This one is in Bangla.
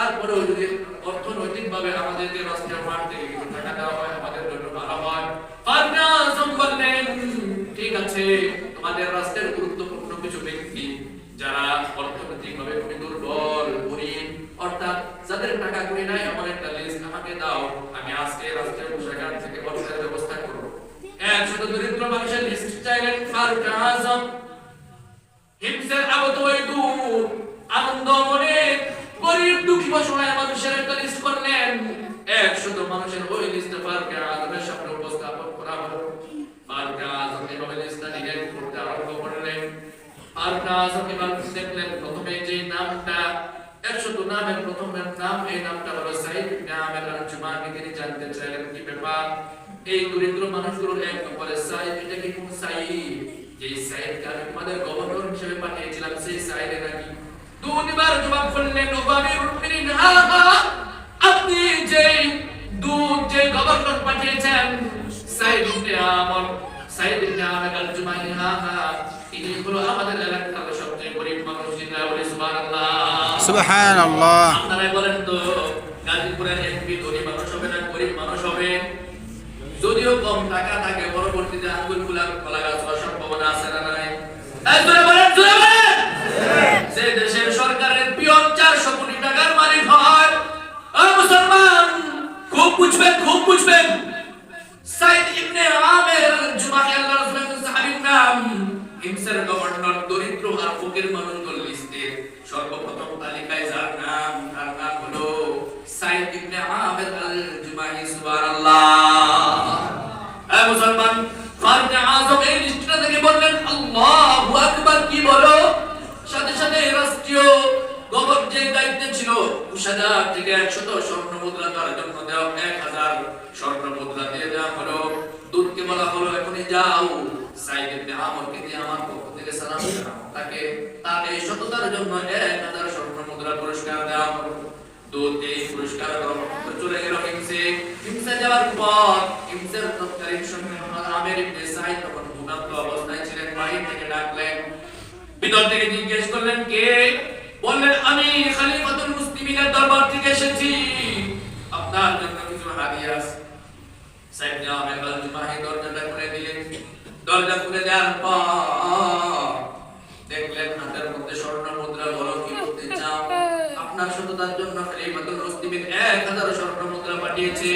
তারপরেও যদি অর্থনৈতিকভাবে আমাদেরকে রাষ্ট্রের মাঠ থেকে কিছু টাকা দেওয়া হয় আমাদের জন্য ভালো হয়। ফারনাজম বললেন ঠিক আছে, তোমাদের রাষ্ট্রের গুরুত্বপূর্ণ কিছু ব্যক্তি যারা অর্থনৈতিকভাবে খুবই দুর্বল গরিব, অর্থাৎ যাদের টাকা করি নাই এমন একটা লিস্ট আমাকে দাও, আমি আজকে রাষ্ট্রের কোষাগার থেকে অর্থের ব্যবস্থা করব। 100 দরিদ্র মানুষের লিস্ট চাইলেন ফারুক আজম। হিমসের আবত ওয়াইদু আনন্দ মনে গরিব দুঃখী অসহায় মানুষের একটা লিস্ট করলেন। 100 মানুষের ওই লিস্টে ফারুক আজমের সামনে উপস্থাপন করা হলো। ফারুক আজম এভাবে লিস্টটা ডিজাইন করতে আরম্ভ করলেন। ফারুক আজম এবার দেখলেন প্রথমে যে নামটা 100 নামের প্রথম নাম, এই নামটা হলো সাইদ ইবনে আমির আল-জুমাহি। তিনি জানতে চাইলেন কি ব্যাপার, এই দরিদ্র মানুষগুলোর এক নম্বরে সাইদ, এটা কি কোন সাইদ? যে সাইদকে আমি তোমাদের গভর্নর হিসেবে পাঠিয়েছিলাম সেই সাইদে নাকি? দুবার জবাব করলেন ও আমিরুল মুমিনিন, আপনি যে গভর্নর পাঠিয়েছেন সাইদ ইবনে আমর, সাইদ ইবনে আমির আল-জুমাহি, তিনি হলো আমাদের এলাকার সবচেয়ে গরিব মানুষ। জিন্দা বলি সুবহানাল্লাহ সুবহানাল্লাহ। আপনারা বলেন তো গাজীপুরের এমপি ধনী মানুষ হবে না গরিব মানুষ হবে? যদিও কম টাকা থাকে পরবর্তীতে আঙ্গুল ফুলার কলা গাছ হওয়ার সম্ভাবনা আছে না নাই? জোরে বলেন, জোরে বলেন। যে দেশের সরকারের পিয়ন 400 কোটি টাকার মালিক হয়, ও মুসলমান খুব বুঝবেন, খুব বুঝবেন। সাইদ ইবনে আমির জুমাহি আল্লাহর রাসূলের সাহাবীর নাম। হিমসের গভর্নর দরিদ্র আর ফকির মানুষগুলোর লিস্টে সর্বপ্রথম তালিকায় যার নাম, তার নাম হলো সাইদ ইবনে আমির আল-জুমাহি। সুবহানাল্লাহ। এ মুসলমান, ফারুক আজম এই লিস্টটা দেখে বললেন আল্লাহু আকবার, কি বলো? সাথে সাথে রাষ্ট্রীয় গভর্নর যে দায়িত্বে ছিল কোষাগার থেকে 100 স্বর্ণ মুদ্রা তার জন্য দেওয়া 1000 স্বর্ণ মুদ্রা দিয়ে দেওয়া হলো। দূতকে বলা হলো এখনই যাও সাইদ ইবনে আমরকে দিয়ে আমার পক্ষ থেকে সালাম জানাও, তাকে তার এই সততার জন্য 1000 স্বর্ণ মুদ্রা পুরস্কার দেওয়া হলো। দূত এই পুরস্কার গ্রহণ করে চলে গেল হিমসে। হিমসে যাওয়ার পর হিমসের তৎকালীন সম্রাট আমির ইবনে সাইদ তখন ঘুমন্ত অবস্থায় ছিলেন। বাহির থেকে ডাকলেন, ভিতর থেকে জিজ্ঞেস করলেন কে? বললেন আমি খলিফাতুল মুসলিমিনের দরবার থেকে এসেছি, আপনার জন্য কিছু হাদিয়া আছে। সাইদ ইবনে আমির আল-জুমাহি দরজাটা খুলে দিলেন। দরজা খুলে দেওয়ার পর দেখলেন হাতের মধ্যে স্বর্ণ মুদ্রা। বলো কি করতে চাও? আপনার সততার জন্য খলিফাতুল মুসলিমিন 1000 স্বর্ণ মুদ্রা পাঠিয়েছে।